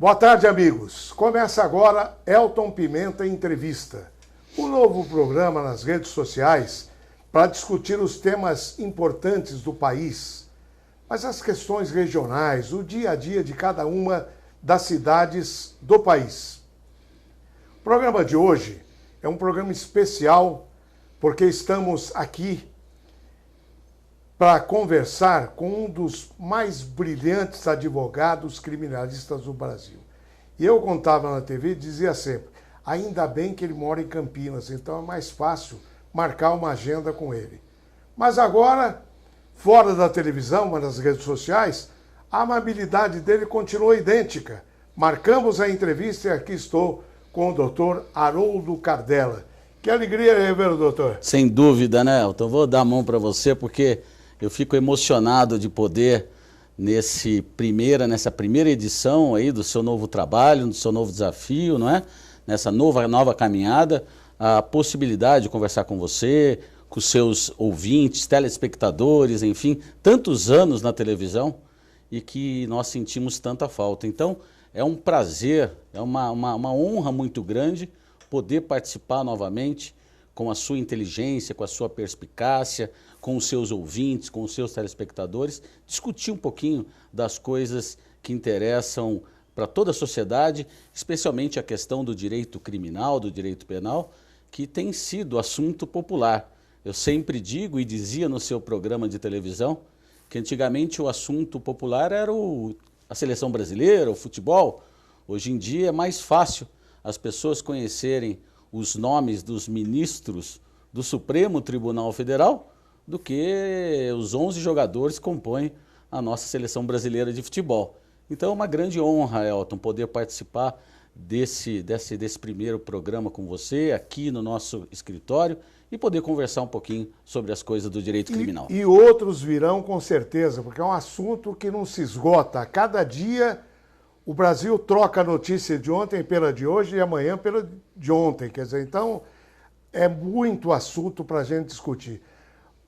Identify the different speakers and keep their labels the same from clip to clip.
Speaker 1: Boa tarde, amigos. Começa agora Elton Pimenta Entrevista, um novo programa nas redes sociais para discutir os temas importantes do país, mas as questões regionais, o dia a dia de cada uma das cidades do país. O programa de hoje é um programa especial porque estamos aqui para conversar com um dos mais brilhantes advogados criminalistas do Brasil. E eu contava na TV e dizia sempre, ainda bem que ele mora em Campinas, então é mais fácil marcar uma agenda com ele. Mas agora, fora da televisão, mas nas redes sociais, a amabilidade dele continua idêntica. Marcamos a entrevista e aqui estou com o doutor Haroldo Cardella. Que alegria rever o doutor.
Speaker 2: Sem dúvida, né, Elton? Vou dar a mão para você porque eu fico emocionado de poder, nessa primeira edição aí do seu novo trabalho, do seu novo desafio, não é? Nessa nova caminhada, a possibilidade de conversar com você, com os seus ouvintes, telespectadores, enfim, tantos anos na televisão e que nós sentimos tanta falta. Então, é um prazer, é uma honra muito grande poder participar novamente com a sua inteligência, com a sua perspicácia, com os seus ouvintes, com os seus telespectadores, discutir um pouquinho das coisas que interessam para toda a sociedade, especialmente a questão do direito criminal, do direito penal, que tem sido assunto popular. Eu sempre digo e dizia no seu programa de televisão que antigamente o assunto popular era a seleção brasileira, o futebol. Hoje em dia é mais fácil as pessoas conhecerem os nomes dos ministros do Supremo Tribunal Federal do que os 11 jogadores que compõem a nossa seleção brasileira de futebol. Então é uma grande honra, Elton, poder participar desse primeiro programa com você, aqui no nosso escritório, e poder conversar um pouquinho sobre as coisas do direito criminal.
Speaker 1: E outros virão com certeza, porque é um assunto que não se esgota. A cada dia o Brasil troca a notícia de ontem pela de hoje e amanhã pela de ontem. Quer dizer, então é muito assunto para a gente discutir.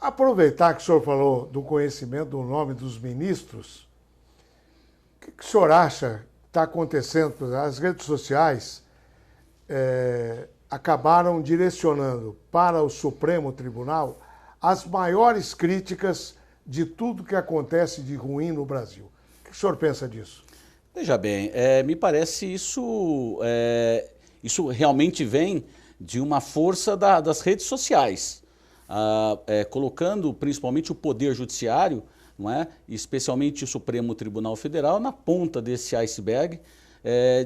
Speaker 1: Aproveitar que o senhor falou do conhecimento do nome dos ministros, o que o senhor acha que está acontecendo? As redes sociais acabaram direcionando para o Supremo Tribunal as maiores críticas de tudo que acontece de ruim no Brasil. O que o senhor pensa disso?
Speaker 2: Veja bem, me parece isso realmente vem de uma força das redes sociais. Colocando principalmente o Poder Judiciário, não é? Especialmente o Supremo Tribunal Federal, na ponta desse iceberg,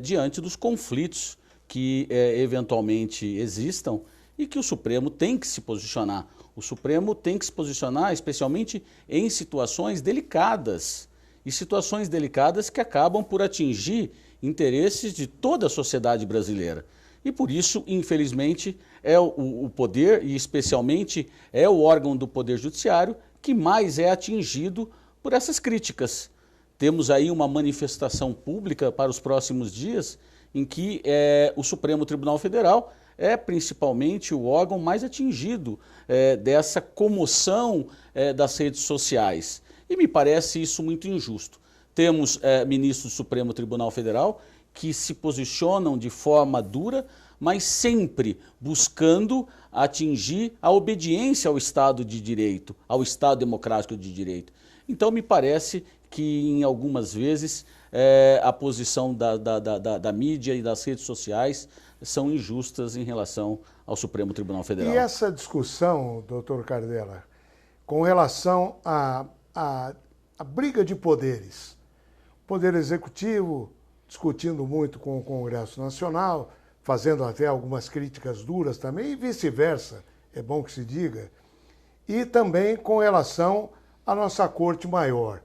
Speaker 2: diante dos conflitos que eventualmente existam e que o Supremo tem que se posicionar. O Supremo tem que se posicionar especialmente em situações delicadas, e situações delicadas que acabam por atingir interesses de toda a sociedade brasileira. E por isso, infelizmente, é o poder, e especialmente é o órgão do Poder Judiciário, que mais é atingido por essas críticas. Temos aí uma manifestação pública para os próximos dias, em que o Supremo Tribunal Federal é principalmente o órgão mais atingido dessa comoção das redes sociais. E me parece isso muito injusto. Temos ministros do Supremo Tribunal Federal que se posicionam de forma dura, mas sempre buscando atingir a obediência ao Estado de Direito, ao Estado Democrático de Direito. Então me parece que em algumas vezes a posição da mídia e das redes sociais são injustas em relação ao Supremo Tribunal Federal.
Speaker 1: E essa discussão, doutor Cardella, com relação à briga de poderes, o Poder Executivo discutindo muito com o Congresso Nacional, fazendo até algumas críticas duras também, e vice-versa, é bom que se diga, e também com relação à nossa Corte Maior.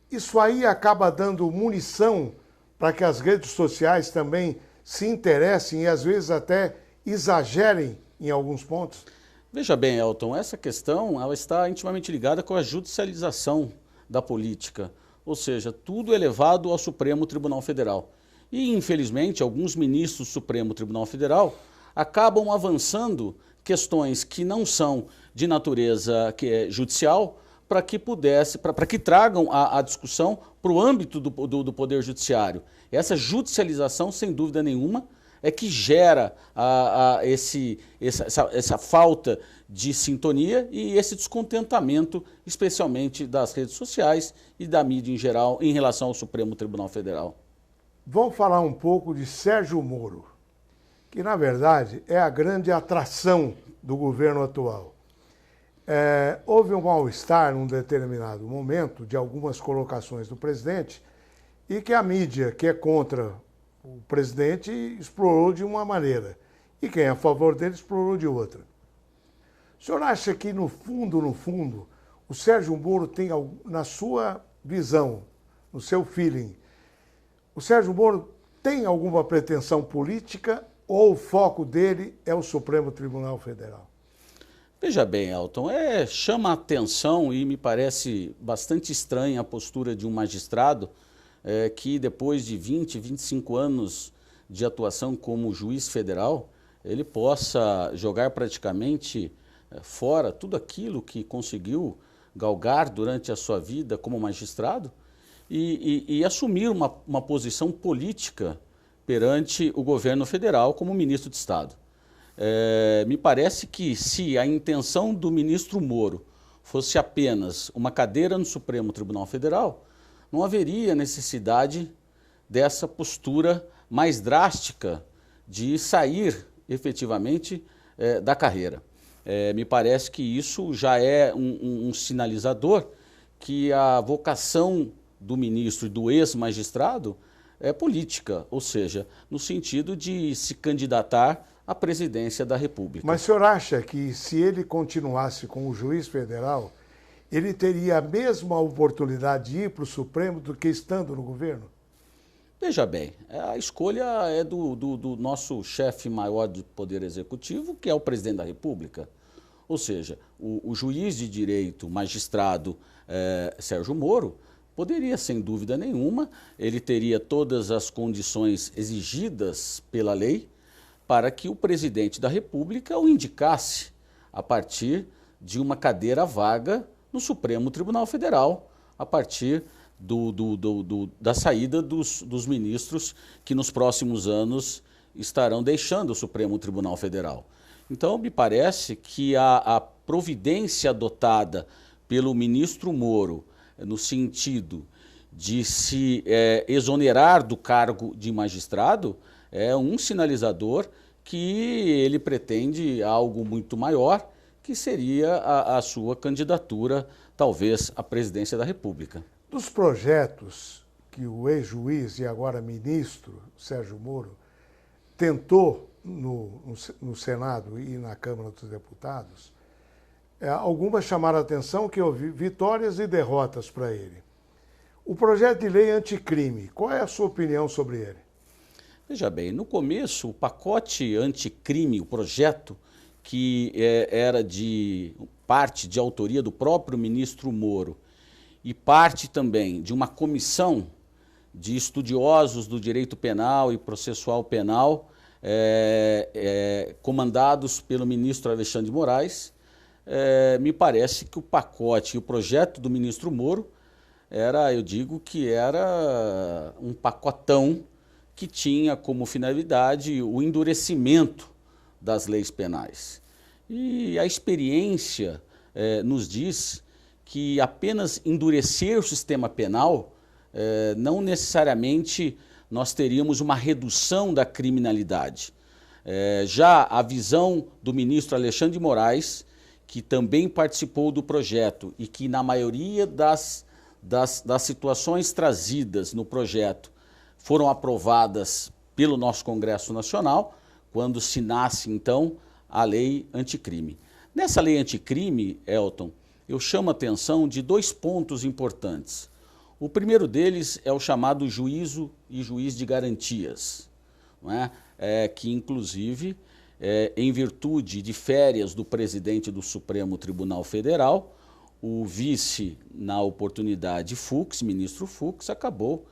Speaker 1: Isso aí acaba dando munição para que as redes sociais também se interessem e às vezes até exagerem em alguns pontos?
Speaker 2: Veja bem, Elton, essa questão ela está intimamente ligada com a judicialização da política, ou seja, tudo é levado ao Supremo Tribunal Federal. E, infelizmente, alguns ministros do Supremo Tribunal Federal acabam avançando questões que não são de natureza judicial para que pudesse, para que tragam a discussão para o âmbito do Poder Judiciário. Essa judicialização, sem dúvida nenhuma, é que gera essa falta de sintonia e esse descontentamento, especialmente das redes sociais e da mídia em geral, em relação ao Supremo Tribunal Federal.
Speaker 1: Vamos falar um pouco de Sérgio Moro, que, na verdade, é a grande atração do governo atual. Houve um mal-estar num determinado momento de algumas colocações do presidente e que a mídia, que é contra o presidente, explorou de uma maneira e quem é a favor dele explorou de outra. O senhor acha que, no fundo, o Sérgio Moro tem, na sua visão, no seu feeling, o Sérgio Moro tem alguma pretensão política ou o foco dele é o Supremo Tribunal Federal?
Speaker 2: Veja bem, Elton, chama a atenção e me parece bastante estranha a postura de um magistrado que depois de 20, 25 anos de atuação como juiz federal, ele possa jogar praticamente fora tudo aquilo que conseguiu galgar durante a sua vida como magistrado e assumir uma posição política perante o governo federal como ministro de Estado. Me parece que se a intenção do ministro Moro fosse apenas uma cadeira no Supremo Tribunal Federal, não haveria necessidade dessa postura mais drástica de sair efetivamente da carreira. Me parece que isso já é um sinalizador que a vocação do ministro e do ex-magistrado é política, ou seja, no sentido de se candidatar à presidência da República.
Speaker 1: Mas o senhor acha que se ele continuasse como juiz federal, ele teria a mesma oportunidade de ir para o Supremo do que estando no governo?
Speaker 2: Veja bem, a escolha é do nosso chefe maior do Poder Executivo, que é o presidente da República. Ou seja, o juiz de direito, magistrado Sérgio Moro, poderia, sem dúvida nenhuma, ele teria todas as condições exigidas pela lei para que o presidente da República o indicasse a partir de uma cadeira vaga no Supremo Tribunal Federal, a partir da saída dos ministros que nos próximos anos estarão deixando o Supremo Tribunal Federal. Então, me parece que a providência adotada pelo ministro Moro, no sentido de se exonerar do cargo de magistrado, é um sinalizador que ele pretende algo muito maior, que seria a sua candidatura, talvez, à presidência da República.
Speaker 1: Dos projetos que o ex-juiz e agora ministro Sérgio Moro tentou no Senado e na Câmara dos Deputados, algumas chamaram a atenção que houve vitórias e derrotas para ele. O projeto de lei anticrime, qual é a sua opinião sobre ele?
Speaker 2: Veja bem, no começo, o pacote anticrime, o projeto, que era de parte de autoria do próprio ministro Moro e parte também de uma comissão de estudiosos do direito penal e processual penal, comandados pelo ministro Alexandre de Moraes, me parece que o pacote e o projeto do ministro Moro eu digo que era um pacotão que tinha como finalidade o endurecimento das leis penais. E a experiência nos diz que apenas endurecer o sistema penal, não necessariamente nós teríamos uma redução da criminalidade. Já a visão do ministro Alexandre de Moraes, que também participou do projeto e que na maioria das situações trazidas no projeto foram aprovadas pelo nosso Congresso Nacional, quando se nasce, então, a lei anticrime. Nessa lei anticrime, Elton, eu chamo a atenção de dois pontos importantes. O primeiro deles é o chamado juízo e juiz de garantias, não é? Que, inclusive, em virtude de férias do presidente do Supremo Tribunal Federal, o vice, na oportunidade Fux, ministro Fux, acabou,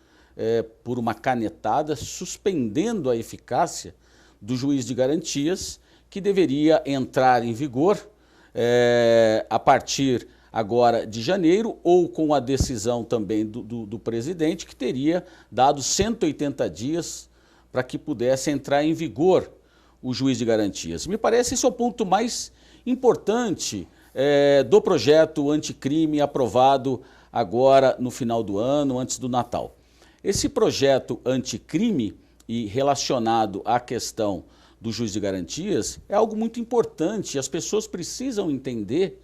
Speaker 2: por uma canetada, suspendendo a eficácia do juiz de garantias, que deveria entrar em vigor a partir agora de janeiro, ou com a decisão também do presidente, que teria dado 180 dias para que pudesse entrar em vigor o juiz de garantias. Me parece esse é o ponto mais importante do projeto anticrime aprovado agora no final do ano, antes do Natal. Esse projeto anticrime e relacionado à questão do juiz de garantias é algo muito importante. As pessoas precisam entender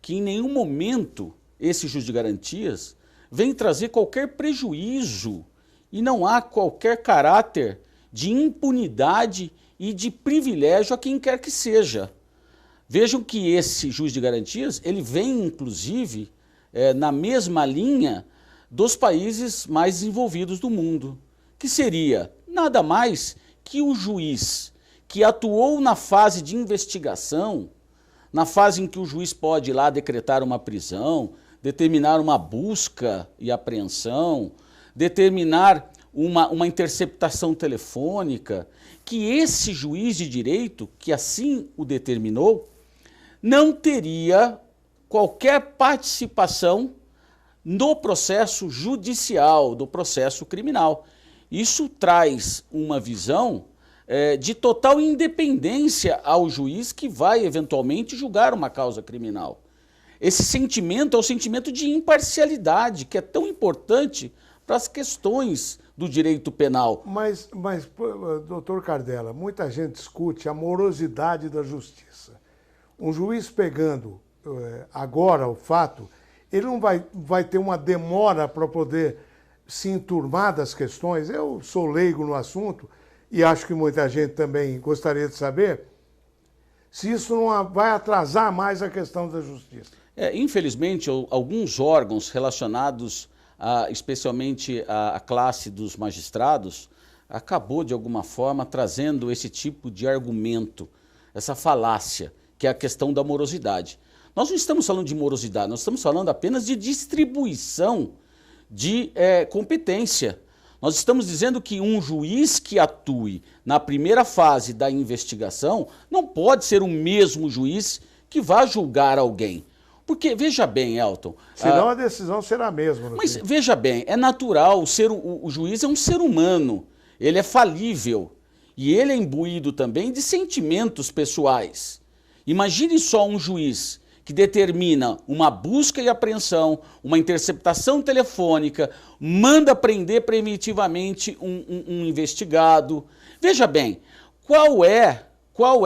Speaker 2: que em nenhum momento esse juiz de garantias vem trazer qualquer prejuízo e não há qualquer caráter de impunidade e de privilégio a quem quer que seja. Vejam que esse juiz de garantias, ele vem inclusive na mesma linha dos países mais desenvolvidos do mundo, que seria nada mais que o juiz que atuou na fase de investigação, na fase em que o juiz pode ir lá decretar uma prisão, determinar uma busca e apreensão, determinar uma interceptação telefônica, que esse juiz de direito, que assim o determinou, não teria qualquer participação no processo judicial, do processo criminal. Isso traz uma visão de total independência ao juiz que vai eventualmente julgar uma causa criminal. Esse sentimento é o sentimento de imparcialidade, que é tão importante para as questões do direito penal.
Speaker 1: Mas, doutor Cardella, muita gente discute a morosidade da justiça. Um juiz pegando agora o fato, ele não vai ter uma demora para poder se enturmar das questões. Eu sou leigo no assunto e acho que muita gente também gostaria de saber se isso não vai atrasar mais a questão da justiça.
Speaker 2: Infelizmente, alguns órgãos relacionados especialmente à classe dos magistrados acabou de alguma forma trazendo esse tipo de argumento, essa falácia, que é a questão da morosidade. Nós não estamos falando de morosidade, nós estamos falando apenas de distribuição de competência. Nós estamos dizendo que um juiz que atue na primeira fase da investigação não pode ser o mesmo juiz que vá julgar alguém. Porque, veja bem, Elton...
Speaker 1: Senão a decisão será a mesma.
Speaker 2: Mas, veja bem, é natural, o juiz é um ser humano, ele é falível e ele é imbuído também de sentimentos pessoais. Imagine só um juiz que determina uma busca e apreensão, uma interceptação telefônica, manda prender preventivamente um investigado. Veja bem, qual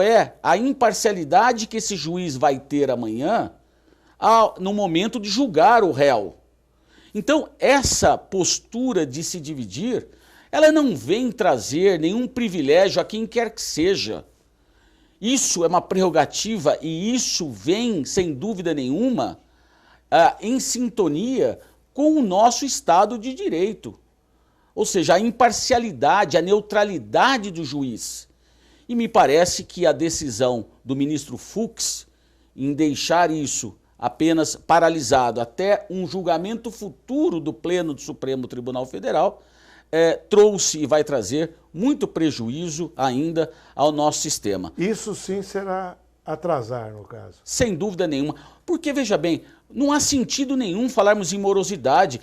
Speaker 2: é a imparcialidade que esse juiz vai ter amanhã no momento de julgar o réu? Então, essa postura de se dividir, ela não vem trazer nenhum privilégio a quem quer que seja. Isso é uma prerrogativa e isso vem, sem dúvida nenhuma, em sintonia com o nosso Estado de Direito. Ou seja, a imparcialidade, a neutralidade do juiz. E me parece que a decisão do ministro Fux em deixar isso apenas paralisado até um julgamento futuro do Pleno do Supremo Tribunal Federal, trouxe e vai trazer muito prejuízo ainda ao nosso sistema.
Speaker 1: Isso sim será atrasar, no caso.
Speaker 2: Sem dúvida nenhuma. Porque, veja bem, não há sentido nenhum falarmos em morosidade.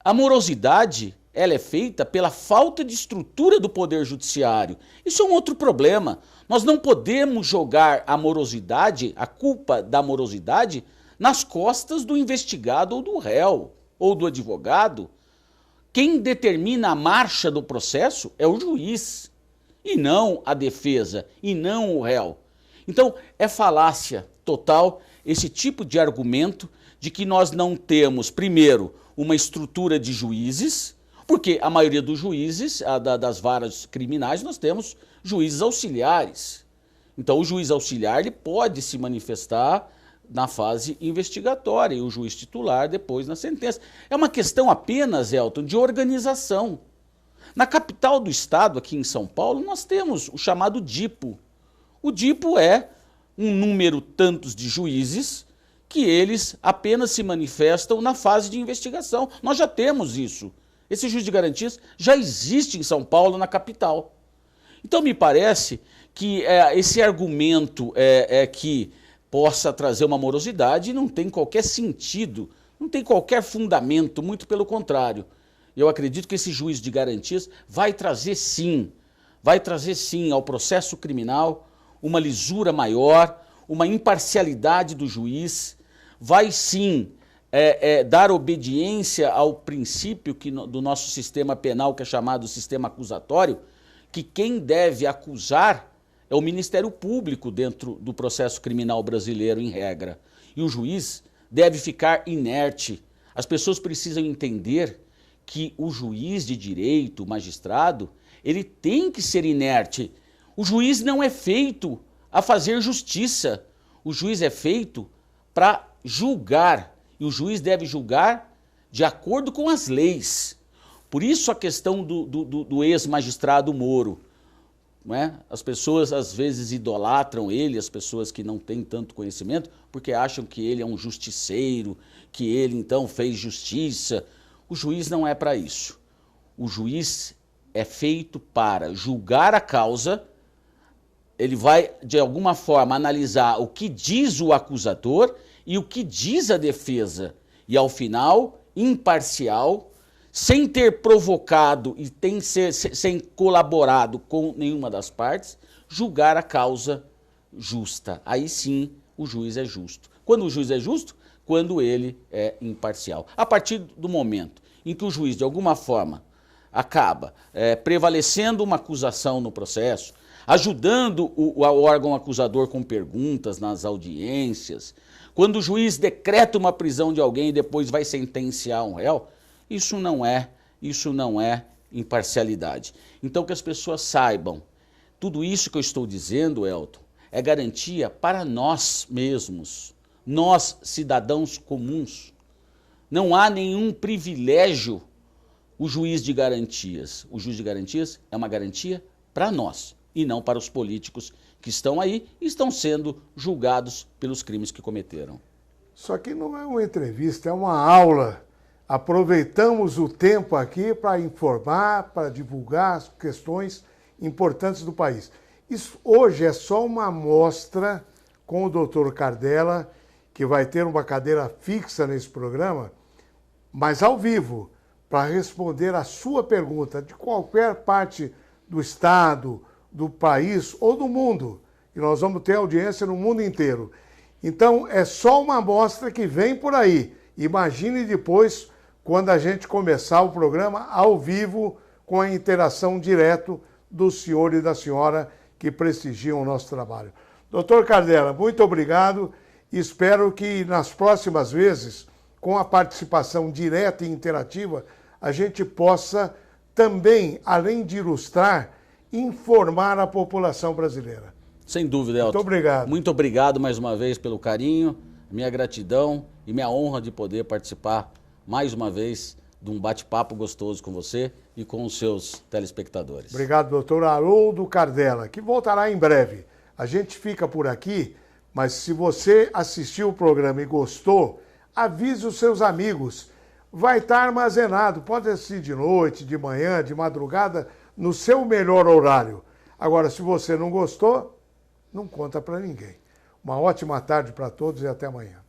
Speaker 2: A morosidade, ela é feita pela falta de estrutura do Poder Judiciário. Isso é um outro problema. Nós não podemos jogar a morosidade, a culpa da morosidade, nas costas do investigado ou do réu, ou do advogado. Quem determina a marcha do processo é o juiz, e não a defesa, e não o réu. Então, é falácia total esse tipo de argumento de que nós não temos, primeiro, uma estrutura de juízes, porque a maioria dos juízes, das varas criminais, nós temos juízes auxiliares. Então, o juiz auxiliar ele pode se manifestar na fase investigatória e o juiz titular depois na sentença. É uma questão apenas, Elton, de organização. Na capital do estado, aqui em São Paulo, nós temos o chamado DIPO. O DIPO é um número tantos de juízes que eles apenas se manifestam na fase de investigação. Nós já temos isso. Esse juiz de garantias já existe em São Paulo, na capital. Então me parece que esse argumento que possa trazer uma morosidade, não tem qualquer sentido, não tem qualquer fundamento, muito pelo contrário. Eu acredito que esse juiz de garantias vai trazer sim ao processo criminal uma lisura maior, uma imparcialidade do juiz, vai sim dar obediência ao princípio do nosso sistema penal, que é chamado sistema acusatório, que quem deve acusar é o Ministério Público dentro do processo criminal brasileiro, em regra. E o juiz deve ficar inerte. As pessoas precisam entender que o juiz de direito, o magistrado, ele tem que ser inerte. O juiz não é feito a fazer justiça. O juiz é feito para julgar. E o juiz deve julgar de acordo com as leis. Por isso a questão do ex-magistrado Moro. Não é? As pessoas às vezes idolatram ele, as pessoas que não têm tanto conhecimento, porque acham que ele é um justiceiro, que ele então fez justiça. O juiz não é para isso. O juiz é feito para julgar a causa, ele vai de alguma forma analisar o que diz o acusador e o que diz a defesa. E ao final, imparcial, sem ter provocado e sem colaborado com nenhuma das partes, julgar a causa justa. Aí sim o juiz é justo. Quando o juiz é justo? Quando ele é imparcial. A partir do momento em que o juiz, de alguma forma, acaba prevalecendo uma acusação no processo, ajudando o órgão acusador com perguntas nas audiências, quando o juiz decreta uma prisão de alguém e depois vai sentenciar um réu, isso não é imparcialidade. Então que as pessoas saibam, tudo isso que eu estou dizendo, Elton, é garantia para nós mesmos, nós cidadãos comuns. Não há nenhum privilégio o juiz de garantias. O juiz de garantias é uma garantia para nós e não para os políticos que estão aí e estão sendo julgados pelos crimes que cometeram.
Speaker 1: Isso aqui não é uma entrevista, é uma aula. Aproveitamos o tempo aqui para informar, para divulgar as questões importantes do país. Isso hoje é só uma amostra com o Dr. Cardella, que vai ter uma cadeira fixa nesse programa, mas ao vivo, para responder a sua pergunta de qualquer parte do estado, do país ou do mundo. E nós vamos ter audiência no mundo inteiro. Então, é só uma amostra que vem por aí. Imagine depois, quando a gente começar o programa ao vivo, com a interação direto do senhor e da senhora que prestigiam o nosso trabalho. Doutor Cardella, muito obrigado. Espero que nas próximas vezes, com a participação direta e interativa, a gente possa também, além de ilustrar, informar a população brasileira.
Speaker 2: Sem dúvida, Elton.
Speaker 1: Muito obrigado.
Speaker 2: Muito obrigado mais uma vez pelo carinho, minha gratidão e minha honra de poder participar mais uma vez de um bate-papo gostoso com você e com os seus telespectadores.
Speaker 1: Obrigado, doutor Haroldo Cardella, que voltará em breve. A gente fica por aqui, mas se você assistiu o programa e gostou, avise os seus amigos. Vai estar armazenado, pode assistir de noite, de manhã, de madrugada, no seu melhor horário. Agora, se você não gostou, não conta para ninguém. Uma ótima tarde para todos e até amanhã.